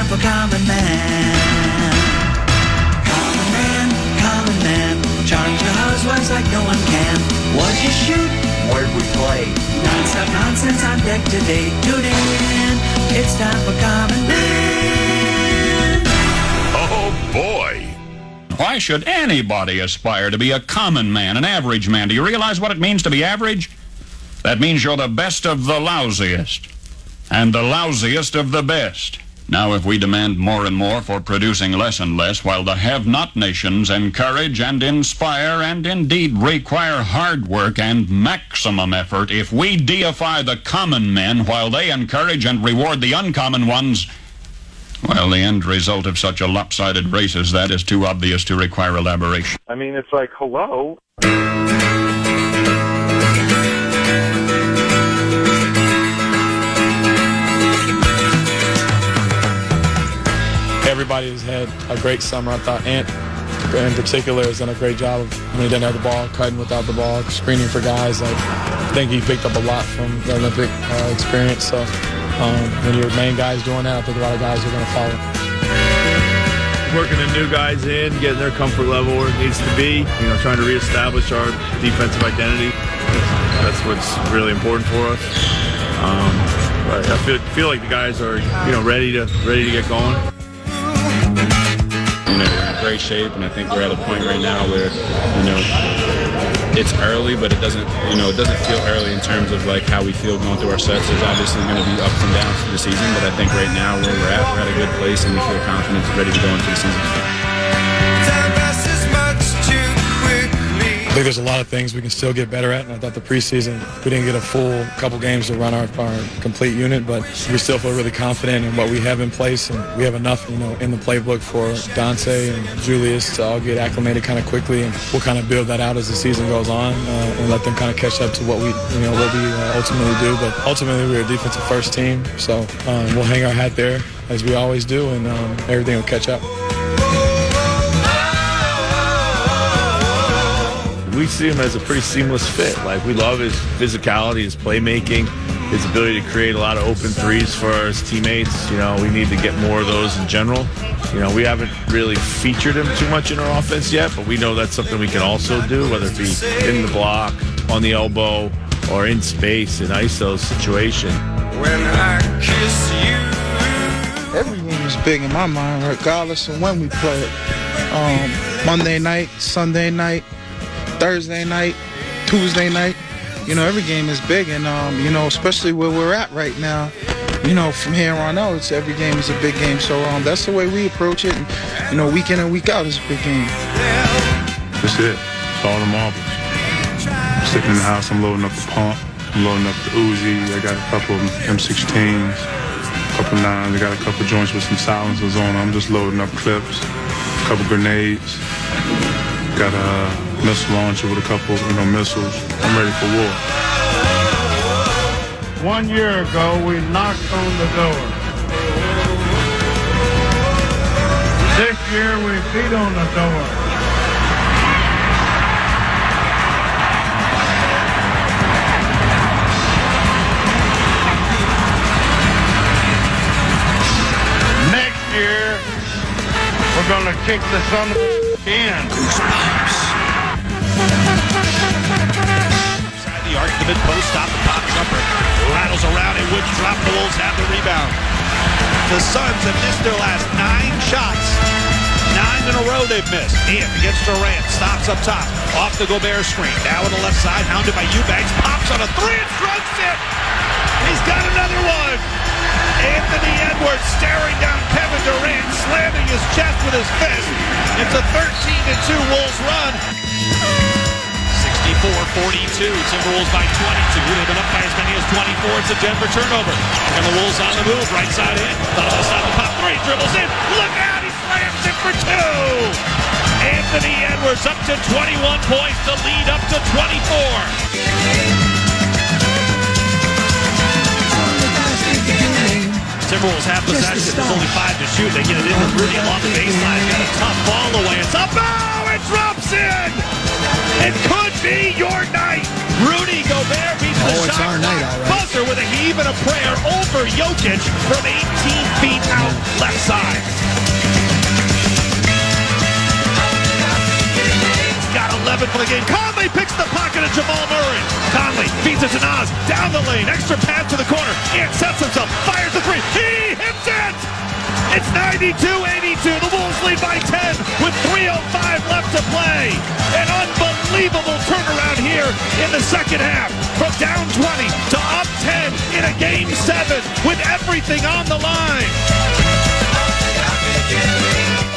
time for Common Man. Common man, charge the housewives like no one can. What'd you shoot? Where'd we play? Non-stop nonsense on deck today. Tune in, it's time for Common Man. Oh boy! Why should anybody aspire to be a common man, an average man? Do you realize what it means to be average? That means you're the best of the lousiest, and the lousiest of the best. Now, if we demand more and more for producing less and less, while the have-not nations encourage and inspire and indeed require hard work and maximum effort, if we deify the common men while they encourage and reward the uncommon ones, well, the end result of such a lopsided race as that is too obvious to require elaboration. I mean, it's like, hello? Everybody has had a great summer. I thought Ant, in particular, has done a great job of, when he doesn't have the ball, cutting without the ball, screening for guys. I think he picked up a lot from the Olympic experience. So when your main guy's doing that, I think a lot of guys are going to follow. Working the new guys in, getting their comfort level where it needs to be, trying to reestablish our defensive identity. That's what's really important for us. But I feel like the guys are, ready to get going. We're in great shape, and I think we're at a point right now where, it's early, but it doesn't feel early in terms of like how we feel going through our sets. There's obviously going to be ups and downs through the season, but I think right now where we're at a good place, and we feel confident, ready to go into the season. I think there's a lot of things we can still get better at, and I thought the preseason, we didn't get a full couple games to run our complete unit, but we still feel really confident in what we have in place, and we have enough, in the playbook for Dante and Julius to all get acclimated kind of quickly, and we'll kind of build that out as the season goes on and let them kind of catch up to what we ultimately do. But ultimately, we're a defensive first team, so we'll hang our hat there as we always do, and everything will catch up. We see him as a pretty seamless fit. Like, we love his physicality, his playmaking, his ability to create a lot of open threes for his teammates. We need to get more of those in general. We haven't really featured him too much in our offense yet, but we know that's something we can also do, whether it be in the block, on the elbow, or in space, in ISO situation. When I kiss you. Every game is big in my mind, regardless of when we play it. Monday night, Sunday night, Thursday night, Tuesday night, every game is big, and especially where we're at right now, from here on out, every game is a big game. So that's the way we approach it, and week in and week out is a big game. That's it. It's all the marbles. I'm sitting in the house, I'm loading up the pump, I'm loading up the Uzi. I got a couple of M16s, a couple 9s. I got a couple joints with some silencers on them. I'm just loading up clips, a couple grenades. Got a missile launcher with a couple, missiles. I'm ready for war. 1 year ago, we knocked on the door. This year, we beat on the door. Next year, we're going to kick the son of in. Goosebumps. Inside the arc, the mid-post, stop the pop jumper. Rattles around, and Woods drop. The Wolves have the rebound. The Suns have missed their last 9 shots. 9 in a row they've missed. Ant against Durant, stops up top. Off the Gobert screen. Now on the left side, hounded by Eubanks. Pops on a 3 and strikes it. He's got another one. Anthony Edwards staring down Kevin Durant, slamming his chest with his fist. It's a 13-2 Wolves run. 64-42, Timberwolves by 22. They've been up by as many as 24. It's a Denver turnover. And the Wolves on the move, right side in. Donovan stop the pop 3, dribbles in. Look out, he slams it for 2. Anthony Edwards up to 21 points to lead up to 24. Timberwolves have possession. There's only 5 to shoot. They get it in with Rudy along the baseline. Got a tough ball away. It's up. Oh, it drops in. It could be your night. Rudy Gobert beats the shot clock buzzer with a heave and a prayer over Jokic from 18 feet out left side. open for the game. Conley picks the pocket of Jamal Murray. Conley feeds it to Nas. Down the lane. Extra pass to the corner. Ant sets himself. Fires the three. He hits it! It's 92-82. The Wolves lead by 10 with 3:05 left to play. An unbelievable turnaround here in the second half. From down 20 to up 10 in a Game 7 with everything on the line.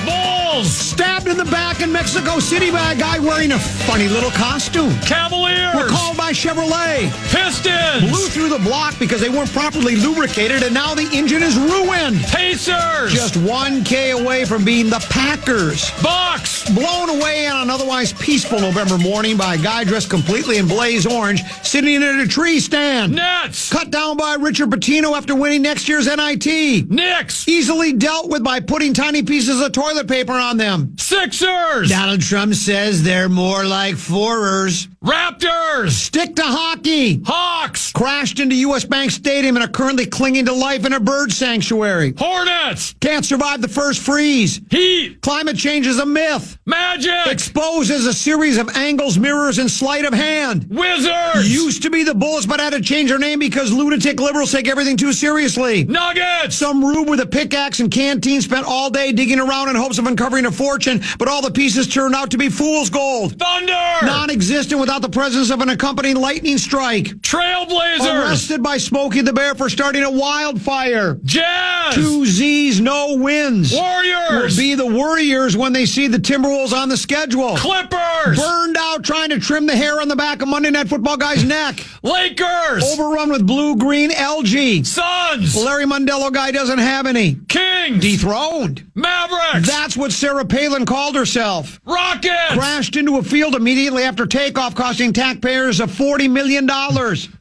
Bulls stabbed in the back in Mexico City by a guy wearing a funny little costume. Cavaliers Were called by Chevrolet. Pistons Blew through the block because they weren't properly lubricated, and now the engine is ruined. Pacers Just 1K away from being the Packers. Bucks Blown away on an otherwise peaceful November morning by a guy dressed completely in blaze orange sitting in a tree stand. Nets Cut down by Richard Pitino after winning next year's NIT. Knicks Easily dealt with by putting tiny pieces of toilet paper on them. Sixers Donald Trump says they're more like forers. Raptors Stick to hockey. Hawks Crashed into U.S. Bank Stadium and are currently clinging to life in a bird sanctuary. Hornets Can't survive the first freeze. Heat Climate change is a myth. Magic Exposed as a series of angles, mirrors, and sleight of hand. Wizards Used to be the Bulls, but had to change their name because lunatic liberals take everything too seriously. Nuggets Some rube with a pickaxe and canteen spent all day digging around in hopes of uncovering a fortune, but all the pieces turned out to be fool's gold. Thunder Non-existent without the presence of an accompanying lightning strike. Trailblazers Arrested by Smokey the Bear for starting a wildfire. Jazz 2 Z's, no wins. Will Warriors be the Warriors when they see the Timberwolves on the schedule. Clippers Burned out trying to trim the hair on the back of Monday Night Football guy's neck. Lakers Overrun with blue-green algae. Suns Larry Mondello guy doesn't have any. Kings Dethroned. Mavericks That's what Sarah Palin called herself. Rockets Crashed into a field immediately after takeoff, costing taxpayers of $40 million.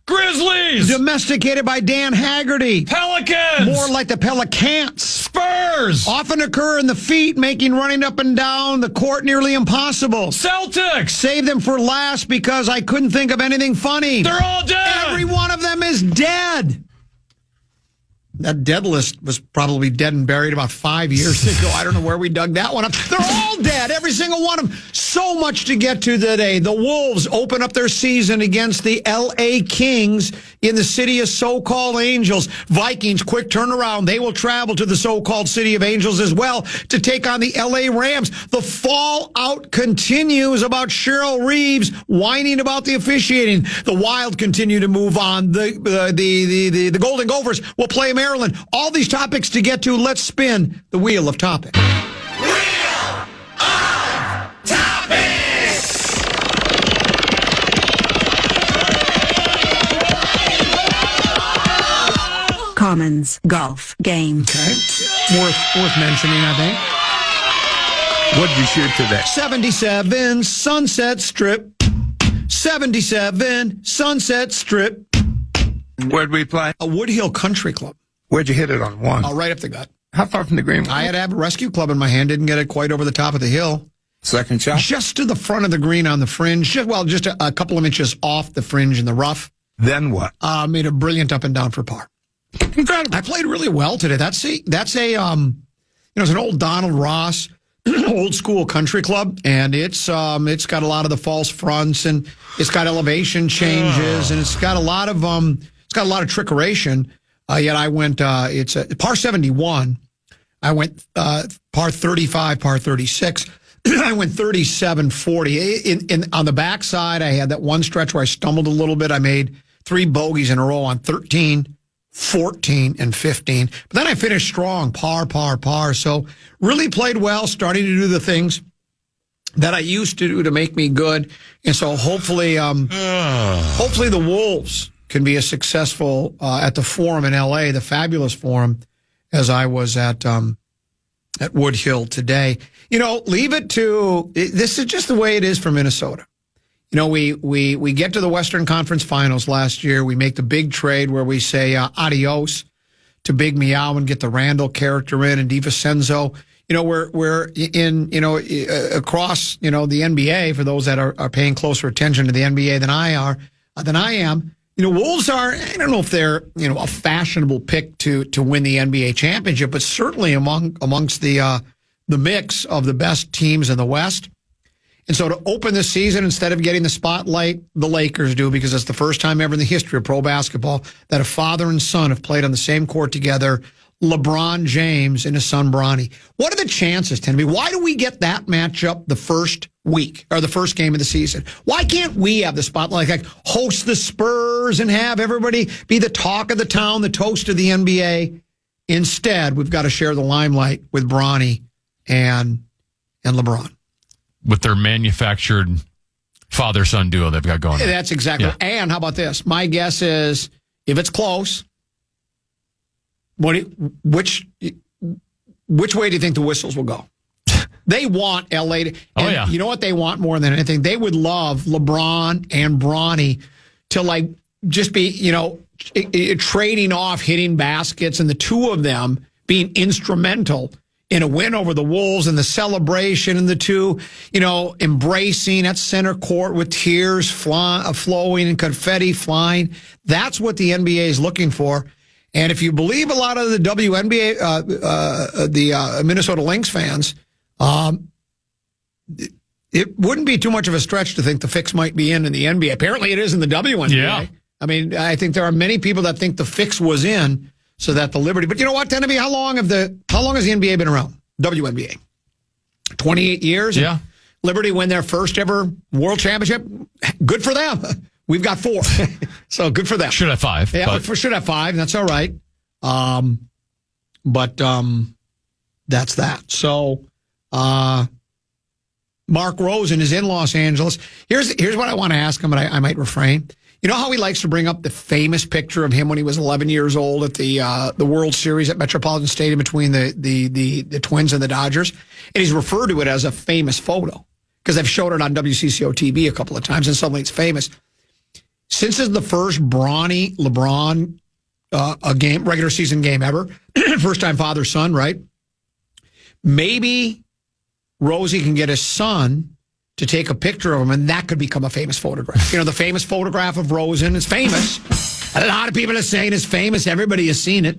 Grizzlies Domesticated by Dan Haggerty. Pelicans More like the Pelicans. Spurs Often occur in the feet, making running up and down the court nearly impossible. Celtics Save them for last because I couldn't think of anything funny. they're all dead Every one of them is dead. That dead list was probably dead and buried about 5 years ago. I don't know where we dug that one up. They're all dead, every single one of them. So much to get to today. The Wolves open up their season against the L.A. Kings in the city of so-called Angels. Vikings, quick turnaround. They will travel to the so-called city of Angels as well to take on the L.A. Rams. The fallout continues about Cheryl Reeves whining about the officiating. The Wild continue to move on. The Golden Gophers will play Maryland. All these topics to get to. Let's spin the wheel of topics. Commons golf game. Okay. Worth mentioning, I think. What'd you shoot today? 77 Sunset Strip. 77 Sunset Strip. Where'd we play? A Woodhill Country Club. Where'd you hit it on? One. Right up the gut. How far from the green? I had to have a rescue club in my hand. Didn't get it quite over the top of the hill. Second shot? Just to the front of the green on the fringe. Just a couple of inches off the fringe in the rough. Then what? Made a brilliant up and down for par. Incredible. I played really well today. That's a it's an old Donald Ross old school country club, and it's got a lot of the false fronts, and it's got elevation changes, and it's got a lot of trickeration. Yet I went it's a par 71. I went par 35, par 36. I went 37-40. On the backside, I had that one stretch where I stumbled a little bit. I made 3 bogeys in a row on 13, 14, and 15. But then I finished strong, par, par, par. So really played well, starting to do the things that I used to do to make me good. And so hopefully the Wolves can be as successful at the Forum in L.A., the fabulous Forum, as I was at Woodhill today. Leave it to, this is just the way it is for Minnesota. We get to the Western Conference Finals last year. We make the big trade where we say adios to Big Meow and get the Randall character in and DiVincenzo. We're in, across, the NBA, for those that are paying closer attention to the NBA than I am. Wolves are, I don't know if they're, a fashionable pick to win the NBA championship, but certainly amongst the mix of the best teams in the West. And so to open the season, instead of getting the spotlight, the Lakers do, because it's the first time ever in the history of pro basketball that a father and son have played on the same court together, LeBron James and his son Bronny. What are the chances, Tennessee? Why do we get that matchup the first week or the first game of the season? Why can't we have the spotlight, like host the Spurs and have everybody be the talk of the town, the toast of the NBA? Instead, we've got to share the limelight with Bronny and LeBron. With their manufactured father-son duo they've got going on. That's exactly. And how about this? My guess is if it's close, which way do you think the whistles will go? They want LA to. You know what they want more than anything? They would love LeBron and Bronny to just be, trading off hitting baskets and the two of them being instrumental in a win over the Wolves and the celebration and the two, embracing at center court with tears flowing and confetti flying. That's what the NBA is looking for. And if you believe a lot of the WNBA, the Minnesota Lynx fans, it wouldn't be too much of a stretch to think the fix might be in the NBA. Apparently it is in the WNBA. Yeah. I mean, I think there are many people that think the fix was in so that the Liberty. But you know what, Tennessee? How long has the NBA been around? WNBA. 28 years? Yeah. Liberty win their first ever world championship. Good for them. We've got 4. So good for them. Should have 5. Yeah, should have 5. That's all right. But that's that. So Mark Rosen is in Los Angeles. Here's what I want to ask him, but I might refrain. You know how he likes to bring up the famous picture of him when he was 11 years old at the World Series at Metropolitan Stadium between the Twins and the Dodgers? And he's referred to it as a famous photo because I've showed it on WCCO TV a couple of times, and suddenly it's famous. Since it's the first Bronny LeBron regular season game ever, first time father-son, right? Maybe Rosie can get his son to take a picture of him, and that could become a famous photograph. The famous photograph of Rosen is famous. A lot of people are saying it's famous. Everybody has seen it.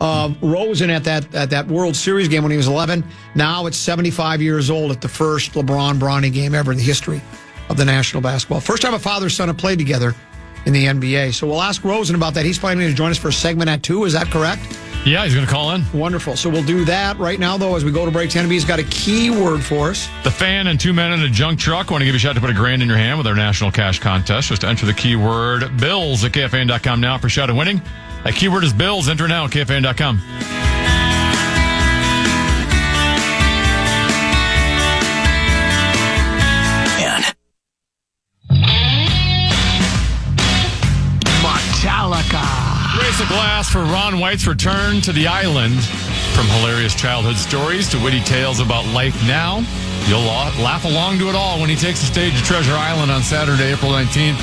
Rosen at that World Series game when he was 11. Now it's 75 years old at the first LeBron-Bronny game ever in the history of the National Basketball. First time a father-son have played together in the NBA. So we'll ask Rosen about that. He's planning to join us for a segment at 2. Is that correct? Yeah, he's going to call in. Wonderful. So we'll do that right now, though, as we go to break. Tennessee's got a keyword for us. The Fan and 2 men in a junk truck want to give you a shot to put $1,000 in your hand with our national cash contest. Just enter the keyword BILLS at KFAN.com now for a shot at winning. That keyword is BILLS. Enter now at KFAN.com. Race of glass for Ron White's return to the island. From hilarious childhood stories to witty tales about life now, you'll laugh along to it all when he takes the stage at Treasure Island on Saturday, April 19th.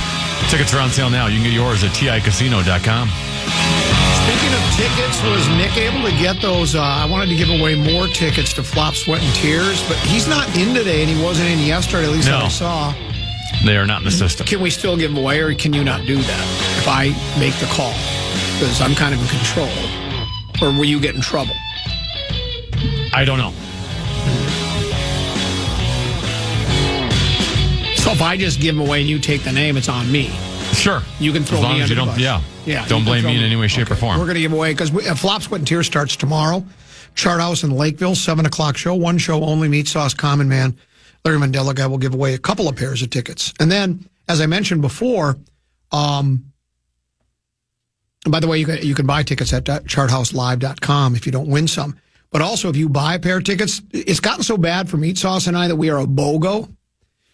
Tickets are on sale now. You can get yours at TICasino.com. Speaking of tickets, was Nick able to get those? I wanted to give away more tickets to Flop, Sweat, and Tears, but he's not in today, and he wasn't in yesterday, at least that I saw. They are not in the system. Can we still give them away, or can you not do that if I make the call? Because I'm kind of in control. Or will you get in trouble? I don't know. So if I just give them away and you take the name, it's on me. Sure. You can throw as long me as you under don't, the bus. yeah. Don't blame me in any way, shape, or form. We're going to give away, because Flop, Sweat, and Tears starts tomorrow. Chart House in Lakeville, 7 o'clock show. One show only, Meat Sauce, Common Man. Larry Mandela guy will give away a couple of pairs of tickets. And then, as I mentioned before, by the way, you can buy tickets at charthouselive.com if you don't win some. But also, if you buy a pair of tickets, it's gotten so bad for Meat Sauce and I that we are a BOGO.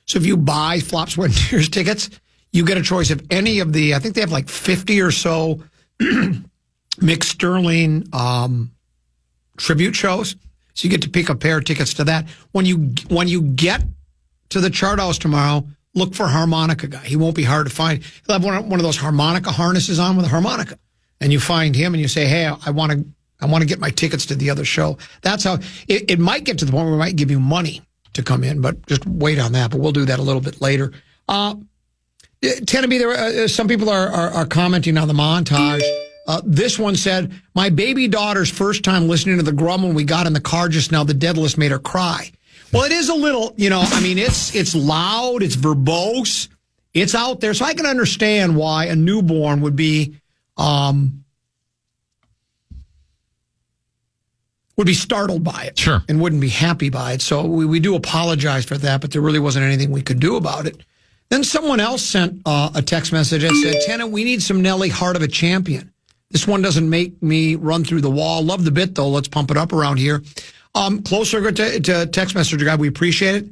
So if you buy Flop, Sweat, and Tears tickets, you get a choice of any of the, I think they have like 50 or so Mick Sterling tribute shows. So you get to pick a pair of tickets to that. When you get to the Chart House tomorrow, look for Harmonica Guy. He won't be hard to find. He'll have one of those harmonica harnesses on with a harmonica. And you find him and you say, hey, I want to get my tickets to the other show. That's how it might get to the point where we might give you money to come in, but just wait on that. But we'll do that a little bit later. Tennessee, some people are commenting on the montage. This one said, my baby daughter's first time listening to the Grum when we got in the car just now, the dead list made her cry. Well, it is a little, it's loud, it's verbose, it's out there. So I can understand why a newborn would be startled by it. Sure. And wouldn't be happy by it. So we do apologize for that, but there really wasn't anything we could do about it. Then someone else sent a text message that said, Tennant, we need some Nelly Heart of a Champion. This one doesn't make me run through the wall. Love the bit, though. Let's pump it up around here. Closer to text messenger guy. We appreciate it.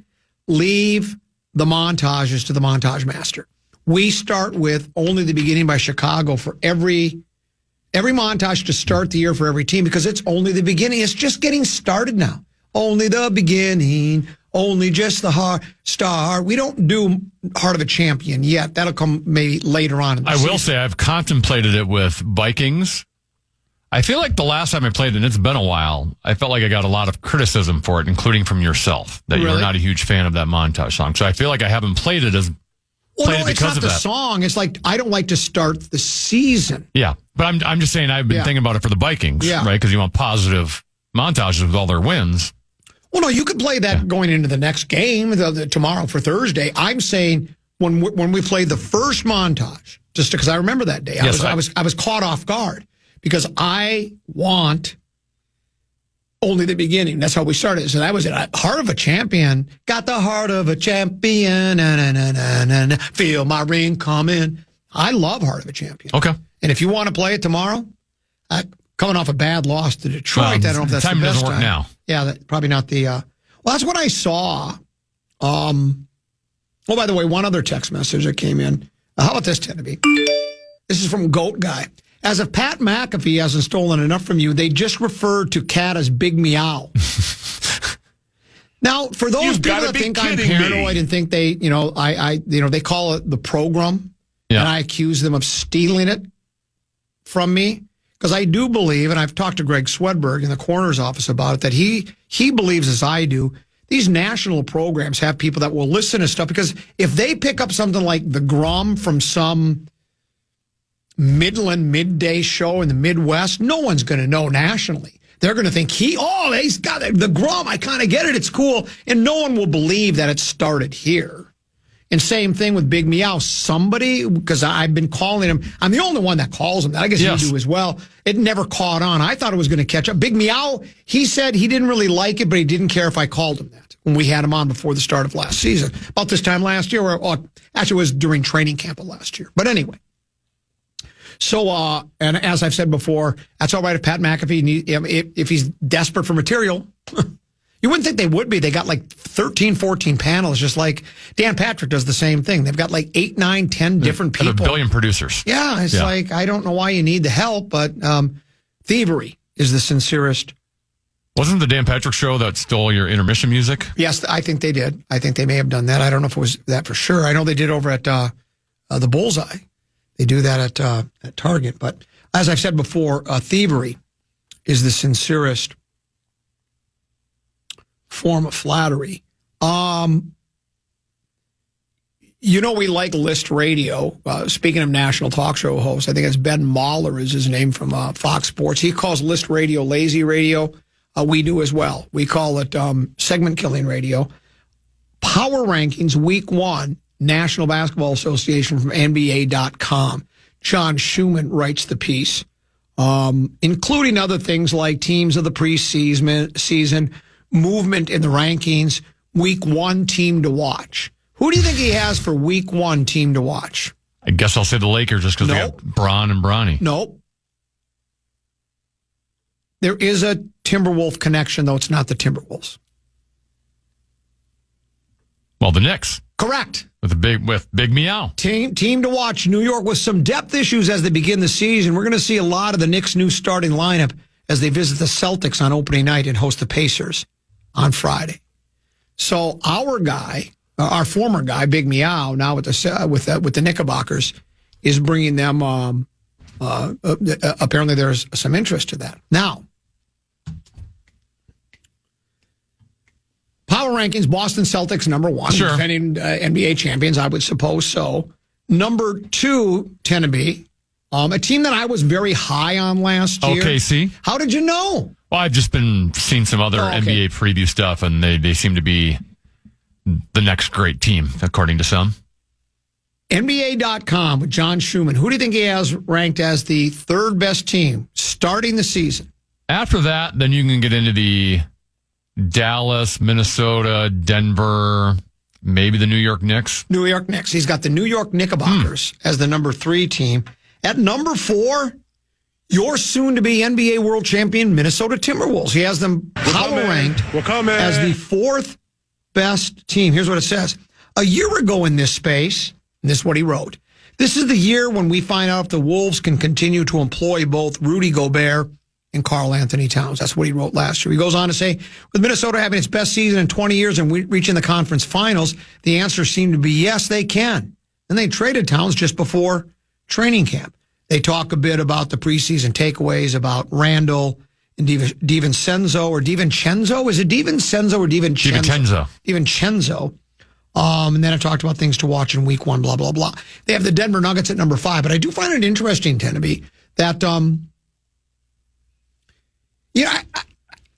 Leave the montages to the montage master. We start with Only the Beginning by Chicago for every montage to start the year for every team because it's only the beginning. It's just getting started now. Only the beginning. Only just the start. We don't do Heart of a Champion yet. That'll come maybe later on in the season. Will say I've contemplated it with Vikings. I feel like the last time I played it, and it's been a while, I felt like I got a lot of criticism for it, including from yourself, that you're not a huge fan of that montage song. So I feel like I haven't played it because it's not the song. It's like I don't like to start the season. Yeah, but I'm just saying I've been thinking about it for the Vikings, right? Because you want positive montages with all their wins. Well, no, you could play that going into the next game tomorrow for Thursday. I'm saying when we played the first montage, just because I remember that day, I was caught off guard because I want Only the Beginning. That's how we started. So that was it. Heart of a Champion. Got the heart of a champion. Na, na, na, na, na, na. Feel my ring coming. I love Heart of a Champion. Okay. And if you want to play it tomorrow, coming off a bad loss to Detroit, I don't know if that's the best doesn't work now. Yeah, probably not the. Well, that's what I saw. Oh, by the way, one other text message that came in. How about this, Tenneby? This is from Goat Guy. As if Pat McAfee hasn't stolen enough from you, they just referred to Cat as Big Meow. Now, for those people that think I'm paranoid and think they, they call it the program, and I accuse them of stealing it from me. Because I do believe, and I've talked to Greg Swedberg in the coroner's office about it, that he believes, as I do, these national programs have people that will listen to stuff. Because if they pick up something like the Grum from some Midland midday show in the Midwest, no one's going to know nationally. They're going to think he's got the Grum. I kind of get it. It's cool. And no one will believe that it started here. And same thing with Big Meow. Somebody, because I've been calling him, I'm the only one that calls him. I guess you do as well. It never caught on. I thought it was going to catch up. Big Meow, he said he didn't really like it, but he didn't care if I called him that when we had him on before the start of last season. About this time last year, actually it was during training camp of last year. But anyway. So, and as I've said before, that's all right if Pat McAfee, if he's desperate for material. You wouldn't think they would be. They got like 13, 14 panels, just like Dan Patrick does the same thing. They've got like 8, 9, 10 different people. A billion producers. Yeah, it's like, I don't know why you need the help, but thievery is the sincerest. Wasn't the Dan Patrick show that stole your intermission music? Yes, I think they did. I think they may have done that. I don't know if it was that for sure. I know they did over at the Bullseye. They do that at Target. But as I've said before, thievery is the sincerest form of flattery. We like List Radio. Speaking of national talk show hosts, I think it's Ben Mahler is his name from Fox Sports. He calls List Radio lazy radio. We do as well. We call it segment killing radio. Power Rankings Week 1, National Basketball Association from NBA.com. John Schumann writes the piece, including other things like teams of the preseason, movement in the rankings, Week 1 team to watch. Who do you think he has for Week 1 team to watch? I guess I'll say the Lakers just because they got Bron and Bronny. Nope. There is a Timberwolf connection, though it's not the Timberwolves. Well, the Knicks. Correct. With Big Meow. Team to watch. New York with some depth issues as they begin the season. We're going to see a lot of the Knicks' new starting lineup as they visit the Celtics on opening night and host the Pacers on Friday. So our guy, our former guy, Big Meow, now with the Knickerbockers, is bringing them. Apparently, there's some interest to that. Now, power rankings: Boston Celtics number 1, defending NBA champions. I would suppose so. Number 2, Tenneby, A team that I was very high on last year. OKC. How did you know? Well, I've just been seeing some other NBA preview stuff, and they seem to be the next great team, according to some. NBA.com with John Schumann. Who do you think he has ranked as the third best team starting the season? After that, then you can get into the Dallas, Minnesota, Denver, maybe the New York Knicks. New York Knicks. He's got the New York Knickerbockers as the number 3 team. At number 4, your soon-to-be NBA world champion Minnesota Timberwolves. He has them power ranked as the 4th best team. Here's what it says. A year ago in this space, and this is what he wrote, this is the year when we find out if the Wolves can continue to employ both Rudy Gobert and Karl Anthony Towns. That's what he wrote last year. He goes on to say, with Minnesota having its best season in 20 years and reaching the conference finals, the answer seemed to be yes, they can. And they traded Towns just before training camp. They talk a bit about the preseason takeaways about Randall and DiVincenzo or DiVincenzo. Is it DiVincenzo or DiVincenzo? DiVincenzo. And then I talked about things to watch in week 1, blah, blah, blah. They have the Denver Nuggets at number 5. But I do find it interesting, Tenneby, that,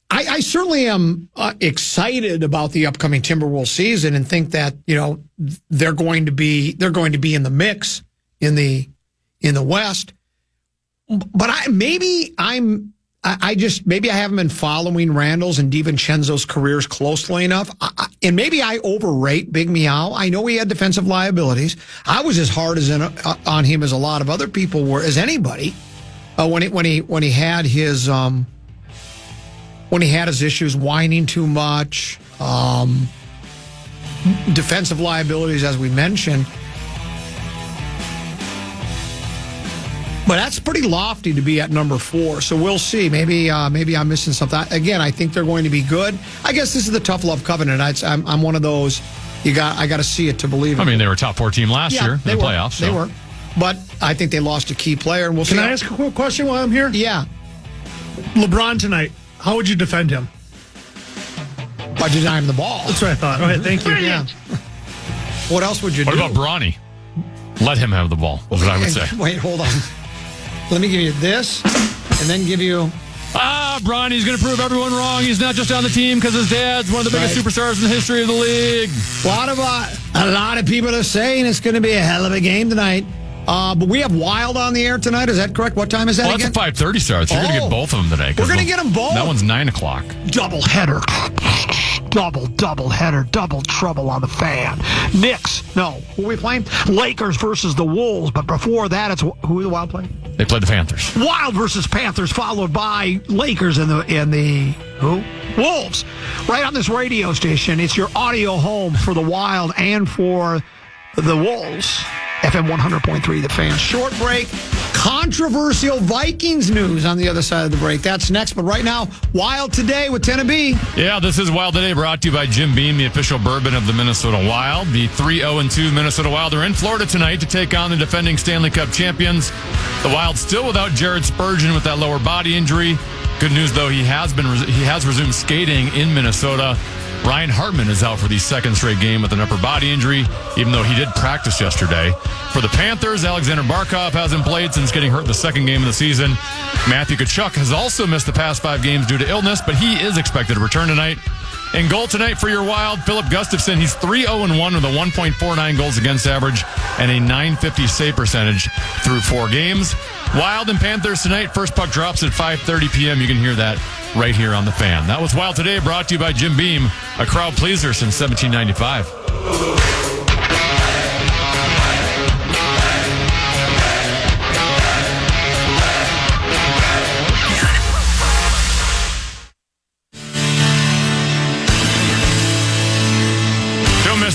I certainly am excited about the upcoming Timberwolves season and think that, they're going to be in the mix in the West. But maybe I haven't been following Randall's and DiVincenzo's careers closely enough. And maybe I overrate Big Meow. I know he had defensive liabilities. I was as hard on him as a lot of other people were, as anybody, when he had his issues, whining too much, defensive liabilities, as we mentioned. But that's pretty lofty to be at number 4. So we'll see. Maybe I'm missing something. Again, I think they're going to be good. I guess this is the tough love covenant. I'm one of those. I got to see it to believe it. I mean, they were a top 4 team last year in the playoffs. So. They were. But I think they lost a key player. And we'll see. Can I ask a quick question while I'm here? Yeah. LeBron tonight. How would you defend him? By denying him the ball. That's what I thought. Okay, thank you. Yeah. What else would you do? What about Bronny? Let him have the ball, is what I would say. Wait, hold on. Let me give you this, and then give you... Bronny's going to prove everyone wrong. He's not just on the team because his dad's one of the biggest superstars in the history of the league. A lot of people are saying it's going to be a hell of a game tonight. But we have Wild on the air tonight. Is that correct? What time is that again? That's a 5:30 start. So you're going to get both of them today. We're going to get them both. That one's 9 o'clock. Double header. Double header. Double trouble on the fan. Knicks. No. Who are we playing? Lakers versus the Wolves. But before that, it's who are the Wild playing? They play the Panthers. Wild versus Panthers, followed by Lakers and the who? Wolves. Right on this radio station. It's your audio home for the Wild and for the Wolves. FM 100.3, The Fan. Short break. Controversial Vikings news on the other side of the break. That's next. But right now, Wild Today with Tenneby. Yeah, this is Wild Today, brought to you by Jim Beam, the official bourbon of the Minnesota Wild. The 3-0-2 Minnesota Wild are in Florida tonight to take on the defending Stanley Cup champions. The Wild still without Jared Spurgeon with that lower body injury. Good news, though, he has resumed skating in Minnesota. Ryan Hartman is out for the second straight game with an upper body injury, even though he did practice yesterday. For the Panthers, Alexander Barkov hasn't played since getting hurt the second game of the season. Matthew Tkachuk has also missed the past 5 games due to illness, but he is expected to return tonight. In goal tonight for your Wild, Philip Gustafsson. He's 3-0-1 with a 1.49 goals against average and a .950 save percentage through 4 games. Wild and Panthers tonight. First puck drops at 5:30 p.m. You can hear that right here on The Fan. That was Wild Today, brought to you by Jim Beam, a crowd pleaser since 1795.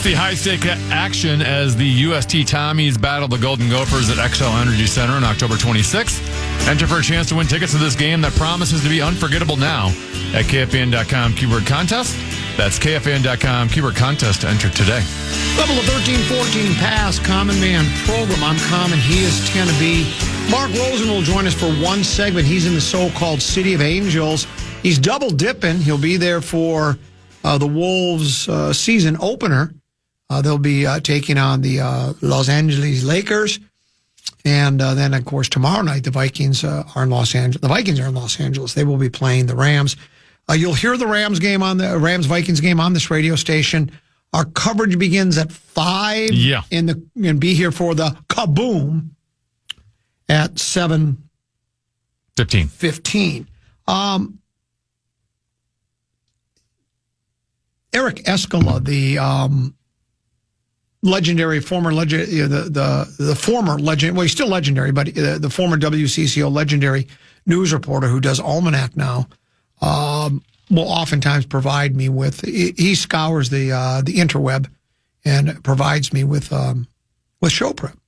The high-stake action as the UST Tommies battle the Golden Gophers at XL Energy Center on October 26th. Enter for a chance to win tickets to this game that promises to be unforgettable now at KFAN.com keyword contest. That's KFAN.com keyword contest to enter today. Level of 13-14 pass, Common Man program. I'm Common. He is Tenneby. Mark Rosen will join us for one segment. He's in the so-called City of Angels. He's double dipping. He'll be there for the Wolves season opener. They'll be taking on the Los Angeles Lakers. And then, of course, tomorrow night, the Vikings are in Los Angeles. The Vikings are in Los Angeles. They will be playing the Rams. You'll hear the Rams-Vikings game on this radio station. Our coverage begins at 5. Yeah. And be here for the kaboom at 7:15. Eric Escala, the former legend, the former legend. Well, he's still legendary, but the former WCCO legendary news reporter who does Almanac now, will oftentimes provide me with. He scours the interweb and provides me with show prep.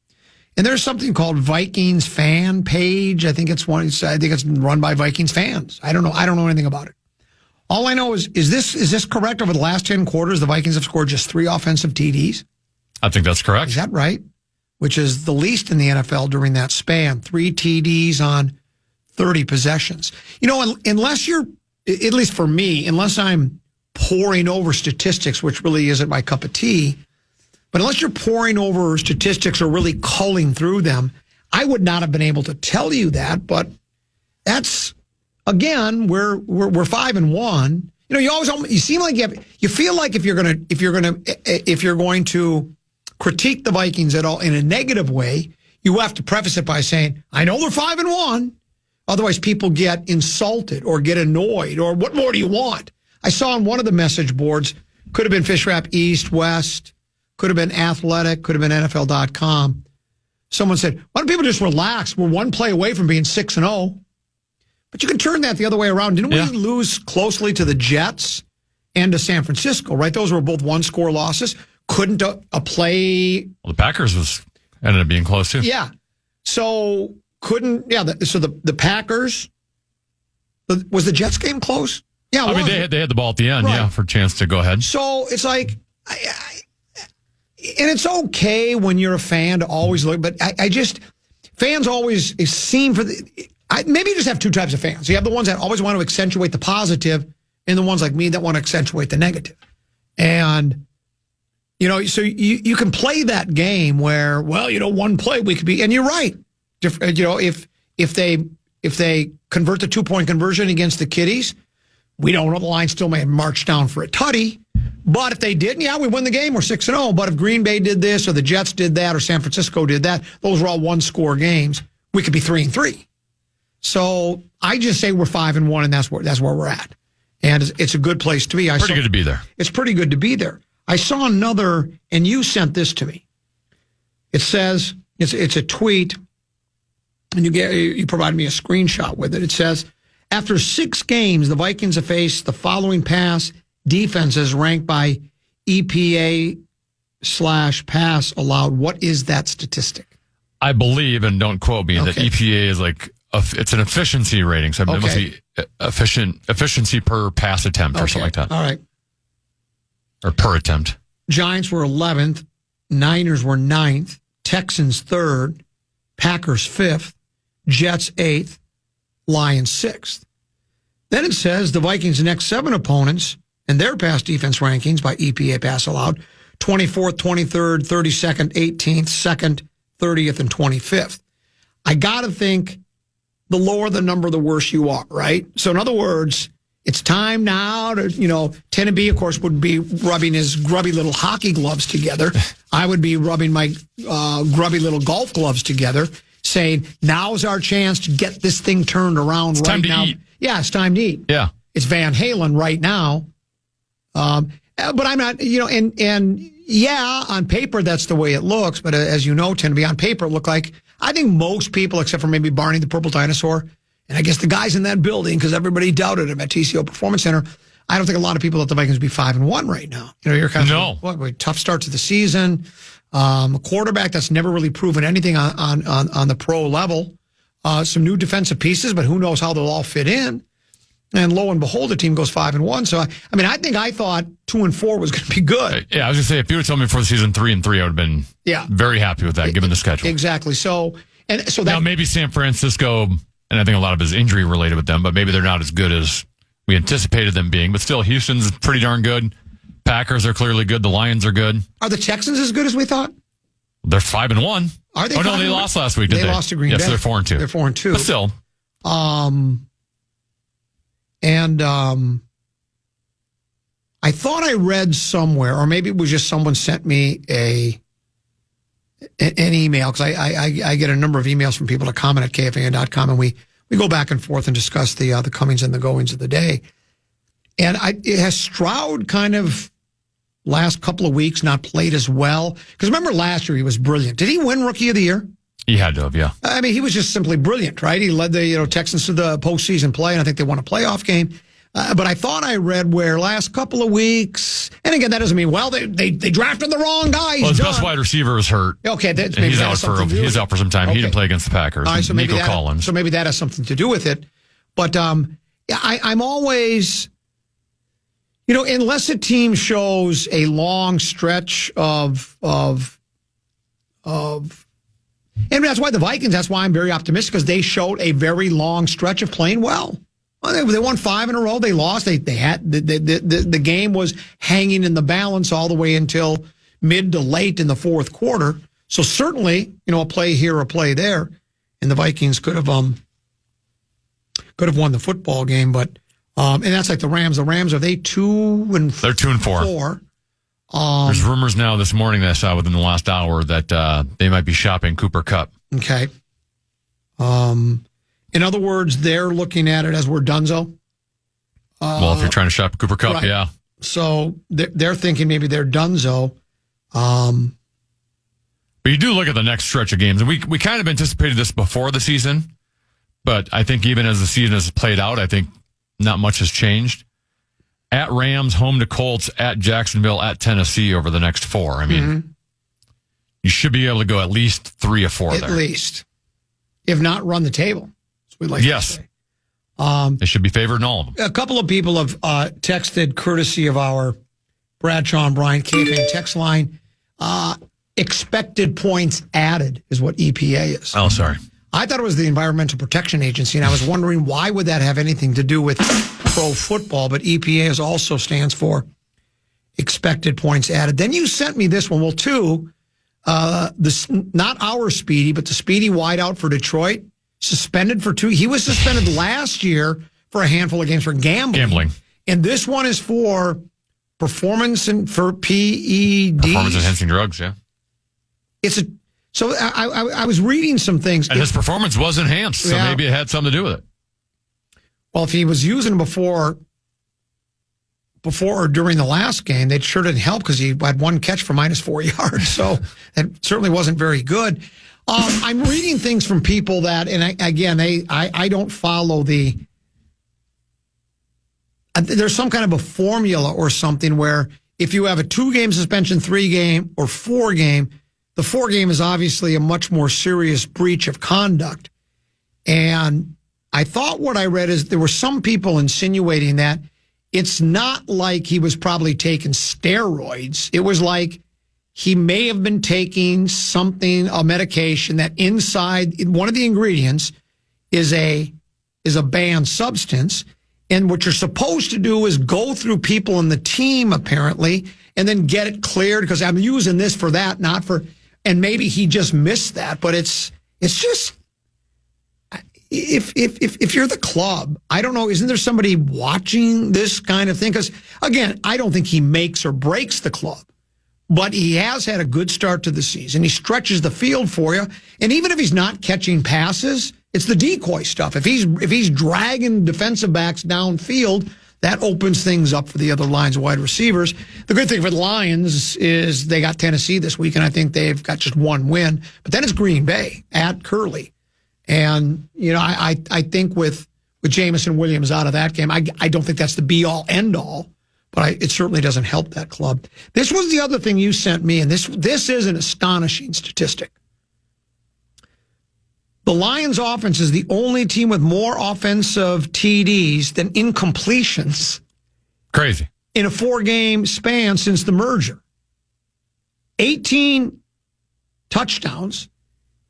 And there's something called Vikings fan page. I think it's run by Vikings fans. I don't know anything about it. All I know is this correct? Over the last 10 quarters, the Vikings have scored just 3 offensive TDs. I think that's correct. Is that right? Which is the least in the NFL during that span. 3 TDs on 30 possessions. Unless you're, at least for me, unless I'm poring over statistics, which really isn't my cup of tea, but unless you're poring over statistics or really culling through them, I would not have been able to tell you that. But that's, again, we're 5-1. You seem like you feel like if you're going to critique the Vikings at all in a negative way, you have to preface it by saying, I know they're 5-1. Otherwise, people get insulted or get annoyed or what more do you want? I saw on one of the message boards, could have been Fish Wrap East, West, could have been Athletic, could have been NFL.com. Someone said, why don't people just relax? We're 1 play away from being 6-0. But you can turn that the other way around. Didn't we lose closely to the Jets and to San Francisco, right? Those were both 1-score losses. Couldn't a play... Well, the Packers ended up being close, too. Yeah. So the Packers... Was the Jets game close? Yeah, I mean, they had the ball at the end, right, for a chance to go ahead. So it's like... and it's okay when you're a fan to always look, but I just... Fans always seem for the... maybe you just have 2 types of fans. You have the ones that always want to accentuate the positive and the ones like me that want to accentuate the negative. And, so you can play that game where, 1 play we could be, and you're right. If they convert the 2-point conversion against the Kitties, we don't know, the line still may march down for a tutty. But if they didn't, we win the game. We're 6-0. But if Green Bay did this or the Jets did that or San Francisco did that, those were all 1-score games. We could be 3-3. So I just say we're 5-1, and that's where we're at, and it's a good place to be. Pretty good to be there. It's pretty good to be there. I saw another, and you sent this to me. It says it's a tweet, and you provided me a screenshot with it. It says, after 6 games, the Vikings have faced the following pass defenses ranked by EPA/pass allowed. What is that statistic? I believe, and don't quote me, that EPA is it's an efficiency rating, so it must be efficiency per pass attempt or something like that. All right. Or per attempt. Giants were 11th. Niners were 9th. Texans 3rd. Packers 5th. Jets 8th. Lions 6th. Then it says the Vikings' next 7 opponents and their pass defense rankings by EPA pass allowed, 24th, 23rd, 32nd, 18th, 2nd, 30th, and 25th. I got to think the lower the number, the worse you are, right? So in other words, it's time now to, Tenneby, of course, would be rubbing his grubby little hockey gloves together. I would be rubbing my grubby little golf gloves together, saying, now's our chance to get this thing turned around right now. Eat. Yeah, it's time to eat. Yeah. It's Van Halen right now. But I'm not, on paper, that's the way it looks. But as you know, Tenneby, on paper, it looked like, I think most people, except for maybe Barney the Purple Dinosaur, and I guess the guys in that building, because everybody doubted him at TCO Performance Center, I don't think a lot of people thought the Vikings would be 5-1 right now. You're kind of tough start to the season. A quarterback that's never really proven anything on the pro level. Some new defensive pieces, but who knows how they'll all fit in. And lo and behold, the team goes 5-1. So, I thought 2-4 was going to be good. Yeah, I was going to say, if you were telling me before the season 3-3, I would have been very happy with that, given the schedule. Exactly. So now maybe San Francisco, and I think a lot of it is injury related with them, but maybe they're not as good as we anticipated them being. But still, Houston's pretty darn good. Packers are clearly good. The Lions are good. Are the Texans as good as we thought? They're 5-1. Are they? Oh no, they lost last week. Didn't they lost to Green Bay. Yes, they're 4-2. They're 4-2. But still, I thought I read somewhere, or maybe it was just someone sent me an email, because I get a number of emails from people to comment at KFAN.com, and we go back and forth and discuss the comings and the goings of the day. And it has Stroud kind of last couple of weeks not played as well? Because remember last year he was brilliant. Did he win Rookie of the Year? He had to have, yeah. I mean, he was just simply brilliant, right? He led the Texans to the postseason play, and I think they won a playoff game. But I thought I read where last couple of weeks, and again, that doesn't mean, well, they drafted the wrong guy. Well, his best wide receiver was hurt. Okay, he's out for some time. Okay. He didn't play against the Packers. All right, so Nico Collins. So maybe that has something to do with it. But I'm always, unless a team shows a long stretch of and that's why the Vikings, that's why I'm very optimistic, because they showed a very long stretch of playing well. They won 5 in a row. They lost. They had the game was hanging in the balance all the way until mid to late in the fourth quarter. So certainly, a play here, a play there, and the Vikings could have won the football game. But and that's like the Rams. The Rams, are they 2-4? They're 2-4. There's rumors now this morning that I saw within the last hour that they might be shopping Cooper Kupp. Okay. In other words, they're looking at it as we're donezo. Well, if you're trying to shop Cooper Kupp, right. Yeah. So they're thinking maybe they're donezo. But you do look at the next stretch of games, and we kind of anticipated this before the season, but I think even as the season has played out, I think not much has changed. At Rams, home to Colts, at Jacksonville, at Tennessee over the next 4. I mean, you should be able to go at least 3 or 4 there. At least. If not, run the table. We'd like to say. They should be favored in all of them. A couple of people have texted, courtesy of our Bradshaw and Bryant KFAN text line. Expected points added is what EPA is. Oh, sorry. I thought it was the Environmental Protection Agency, and I was wondering why would that have anything to do with pro football, but EPA also stands for expected points added. Then you sent me this one. Well, not our Speedy, but the Speedy wideout for Detroit, suspended for 2. He was suspended last year for a handful of games for gambling. And this one is for performance and for PEDs. Performance enhancing drugs, yeah. So I was reading some things. And his performance was enhanced, so maybe it had something to do with it. Well, if he was using them before or during the last game, that sure didn't help, because he had 1 catch for -4 yards. So that certainly wasn't very good. I'm reading things from people that, and I don't follow there's some kind of a formula or something where if you have a 2-game suspension, 3-game, or 4-game, the 4-game is obviously a much more serious breach of conduct. And I thought what I read is there were some people insinuating that it's not like he was probably taking steroids. It was like he may have been taking a medication that inside one of the ingredients is a banned substance. And what you're supposed to do is go through people in the team, apparently, and then get it cleared, because I'm using this for that, not for, and maybe he just missed that. But it's just, if you're the club, I don't know, isn't there somebody watching this kind of thing? Because, again, I don't think he makes or breaks the club. But he has had a good start to the season. He stretches the field for you. And even if he's not catching passes, it's the decoy stuff. If he's dragging defensive backs downfield, that opens things up for the other lines of wide receivers. The good thing for the Lions is they got Tennessee this week, and I think they've got just 1 win. But then it's Green Bay at Curley. And, I think with Jameson Williams out of that game, I don't think that's the be-all, end-all. But it certainly doesn't help that club. This was the other thing you sent me, and this is an astonishing statistic. The Lions offense is the only team with more offensive TDs than incompletions. Crazy. In a 4-game span since the merger. 18 touchdowns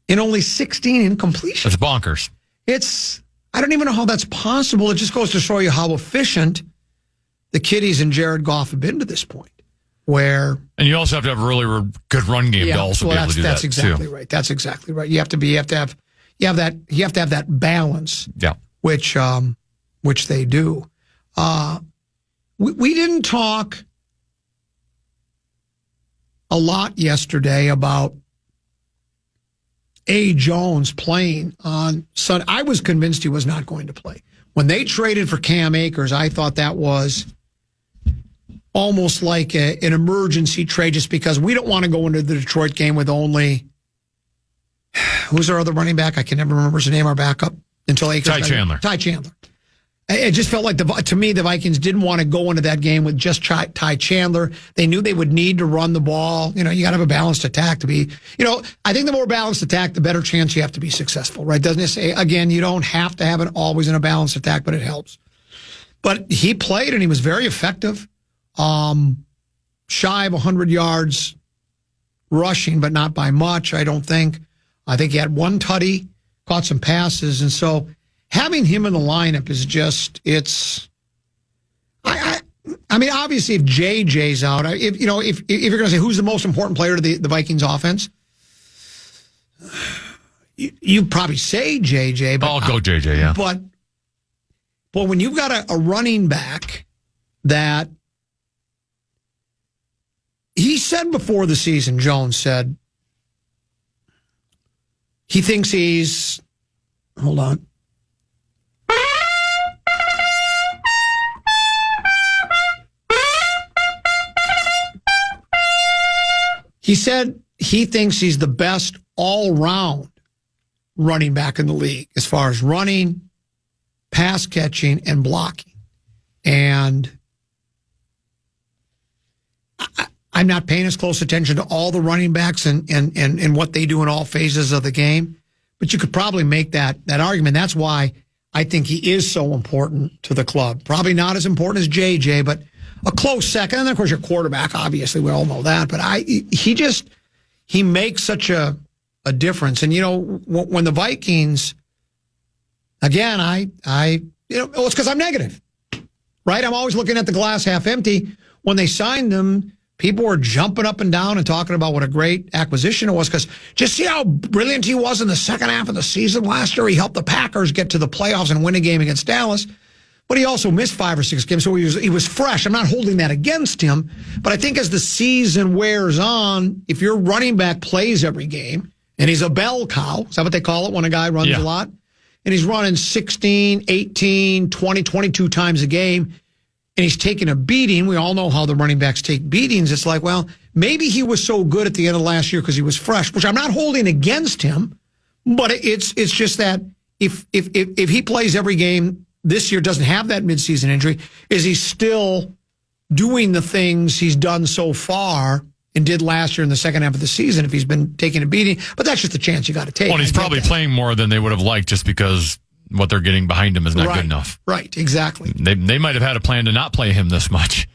and only 16 incompletions. That's bonkers. I don't even know how that's possible. It just goes to show you how efficient the Kitties and Jared Goff have been to this point. where. And you also have to have a really good run game to also be able to do that's that exactly too. right. That's exactly right. You have to have that balance. Yeah. Which they do. We didn't talk a lot yesterday about A. Jones playing on Sunday. I was convinced he was not going to play. When they traded for Cam Akers, I thought that was almost like an emergency trade just because we don't want to go into the Detroit game with only, who's our other running back? I can never remember his name, our backup, until Akers. Ty Chandler. It just felt like, to me, the Vikings didn't want to go into that game with just Ty Chandler. They knew they would need to run the ball. You got to have a balanced attack to be, I think the more balanced attack, the better chance you have to be successful, right? Doesn't it say, again, you don't have to have it always in a balanced attack, but it helps. But he played and he was very effective. Shy of 100 yards rushing, but not by much, I don't think. I think he had one tutty, caught some passes, and so having him in the lineup is just, I mean, obviously if JJ's out, if you're going to say who's the most important player to the Vikings offense, you probably say JJ. But I'll go JJ, yeah. But when you've got a running back that he said before the season, Jones said, he thinks he's, hold on. He said he thinks he's the best all-round running back in the league as far as running, pass catching, and blocking. And I'm not paying as close attention to all the running backs and what they do in all phases of the game, but you could probably make that argument. That's why I think he is so important to the club. Probably not as important as JJ, but a close second. And then, of course, your quarterback, obviously, we all know that. But he makes such a difference. And, when the Vikings, again, it's because I'm negative, right? I'm always looking at the glass half empty. When they signed him, people were jumping up and down and talking about what a great acquisition it was because just see how brilliant he was in the second half of the season last year. He helped the Packers get to the playoffs and win a game against Dallas. But he also missed 5 or 6 games, so he was fresh. I'm not holding that against him, but I think as the season wears on, if your running back plays every game, and he's a bell cow, is that what they call it when a guy runs a lot? And he's running 16, 18, 20, 22 times a game, and he's taking a beating. We all know how the running backs take beatings. It's like, well, maybe he was so good at the end of last year because he was fresh, which I'm not holding against him, but it's just that if he plays every game this year, doesn't have that midseason injury, is he still doing the things he's done so far and did last year in the second half of the season if he's been taking a beating? But that's just a chance you got to take. Well, he's probably playing more than they would have liked just because what they're getting behind him is not good enough. Right, exactly. They might have had a plan to not play him this much.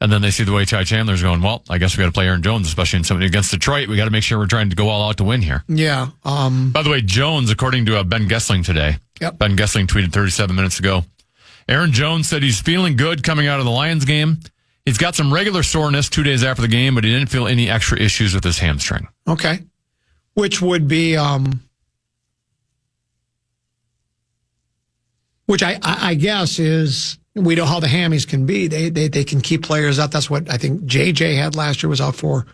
And then they see the way Ty Chandler's going, well, I guess we got to play Aaron Jones, especially in something against Detroit. We got to make sure we're trying to go all out to win here. Yeah. By the way, Jones, according to Ben Gessling today, Ben Gessling tweeted 37 minutes ago, Aaron Jones said he's feeling good coming out of the Lions game. He's got some regular soreness 2 days after the game, but he didn't feel any extra issues with his hamstring. Okay. Which would be, which I guess is, we know how the hammies can be. They can keep players out. That's what I think JJ had last year, was out for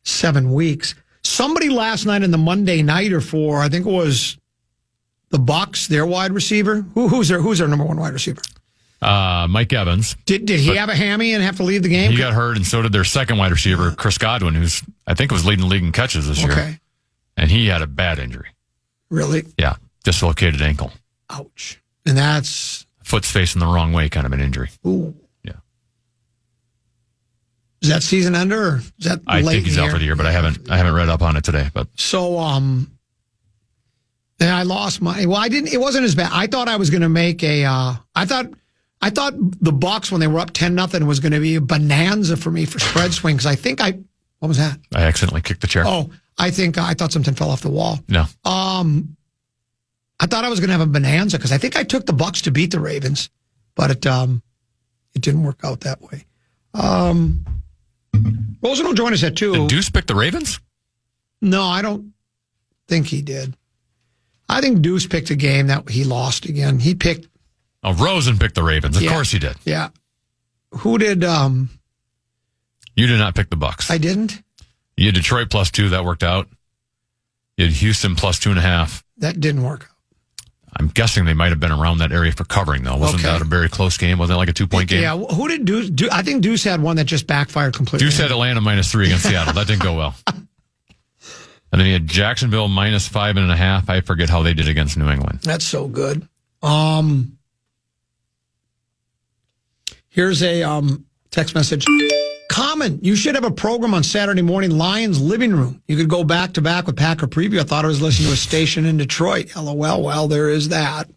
7 weeks. Somebody last night in the Monday Nighter for, I think it was the Bucs, their wide receiver. Who's their number one wide receiver? Mike Evans. Did he have a hammy and have to leave the game? He got hurt, and so did their second wide receiver, Chris Godwin, who's I think was leading the league in catches this year. And he had a bad injury. Really? Yeah, dislocated ankle. Ouch. And that's foot's facing the wrong way, kind of an injury. Ooh. Yeah. Is that season ender? Or is that I think he's out for the year, but I haven't read up on it today. But so then I lost my. Well, I didn't. It wasn't as bad. I thought I was going to make a. I thought the Bucs when they were up 10-0 was going to be a bonanza for me for spread swing because I think what was that? I accidentally kicked the chair. Oh, I thought something fell off the wall. No. I thought I was going to have a bonanza because I think I took the Bucs to beat the Ravens, but it didn't work out that way. Rosen will join us at 2. Did Deuce pick the Ravens? No, I don't think he did. I think Deuce picked a game that he lost again. He picked... Oh, Rosen picked the Ravens. Of course he did. Yeah. Who did... You did not pick the Bucks. I didn't? You had Detroit +2. That worked out. You had Houston +2.5. That didn't work out. I'm guessing they might have been around that area for covering, though. Wasn't that a very close game? Wasn't it like a 2-point game? Yeah. Who did Deuce... I think Deuce had one that just backfired completely. Deuce had Atlanta -3 against Seattle. That didn't go well. And then he had Jacksonville -5.5. I forget how they did against New England. That's so good. Here's a text message. Common, you should have a program on Saturday morning, Lions Living Room. You could go back to back with Packer Preview. I thought I was listening to a station in Detroit. LOL. Well, there is that.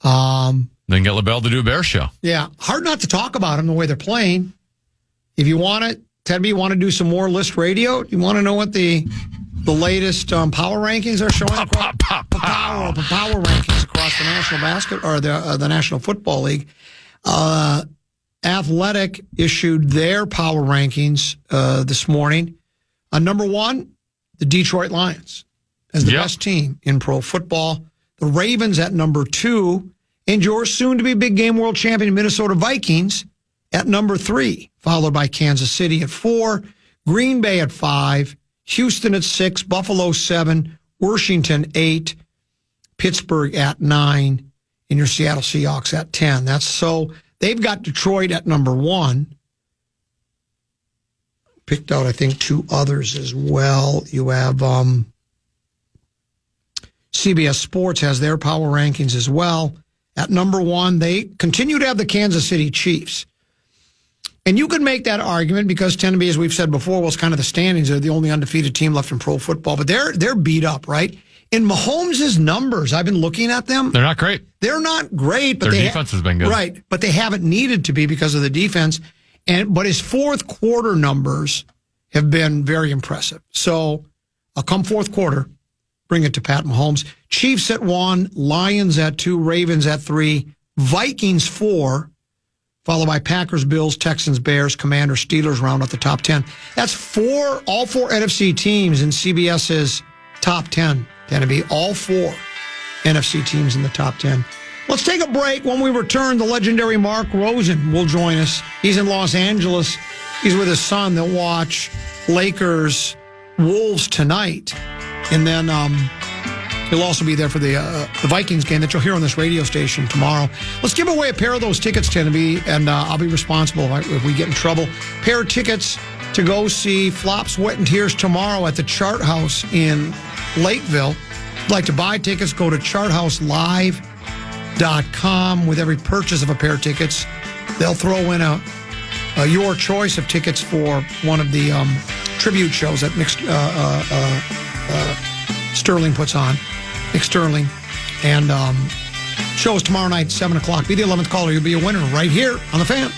Then get LaBelle to do a Bear show. Yeah. Hard not to talk about them the way they're playing. If you want it, Ted, you want to do some more list radio? You want to know what the latest power rankings are showing? Power rankings across the National Basket or the National Football League. Athletic issued their power rankings this morning. Number 1, the Detroit Lions as the best team in pro football. The Ravens at number 2, and your soon-to-be big game world champion Minnesota Vikings at number 3, followed by Kansas City at 4, Green Bay at 5, Houston at 6, Buffalo 7, Washington 8, Pittsburgh at 9, and your Seattle Seahawks at 10. That's so... They've got Detroit at number 1. Picked out, I think, 2 others as well. You have CBS Sports has their power rankings as well. At number 1, they continue to have the Kansas City Chiefs. And you could make that argument because tend to be, as we've said before, well, it's kind of the standings. They're the only undefeated team left in pro football. But they're beat up, right? In Mahomes' numbers, I've been looking at them. They're not great. They're not great, but their defense has been good. Right, but they haven't needed to be because of the defense. But his fourth quarter numbers have been very impressive. So, come fourth quarter, bring it to Pat Mahomes. Chiefs at 1, Lions at 2, Ravens at 3, Vikings 4, followed by Packers, Bills, Texans, Bears, Commanders, Steelers round out the top 10. That's all 4 NFC teams in CBS's top 10. Going to be all 4 NFC teams in the top 10. Let's take a break. When we return, the legendary Mark Rosen will join us. He's in Los Angeles. He's with his son. They'll watch Lakers Wolves tonight. And then he'll also be there for the Vikings game that you'll hear on this radio station tomorrow. Let's give away a pair of those tickets, Tennessee, and I'll be responsible if we get in trouble. Pair of tickets to go see Flop, Sweat, and Tears tomorrow at the Chart House in Lakeville. If you'd like to buy tickets, go to charthouselive.com. With every purchase of a pair of tickets, they'll throw in your choice of tickets for one of the tribute shows that Sterling puts on. Nick Sterling. And shows tomorrow night, 7 o'clock. Be the 11th caller. You'll be a winner right here on The Fan.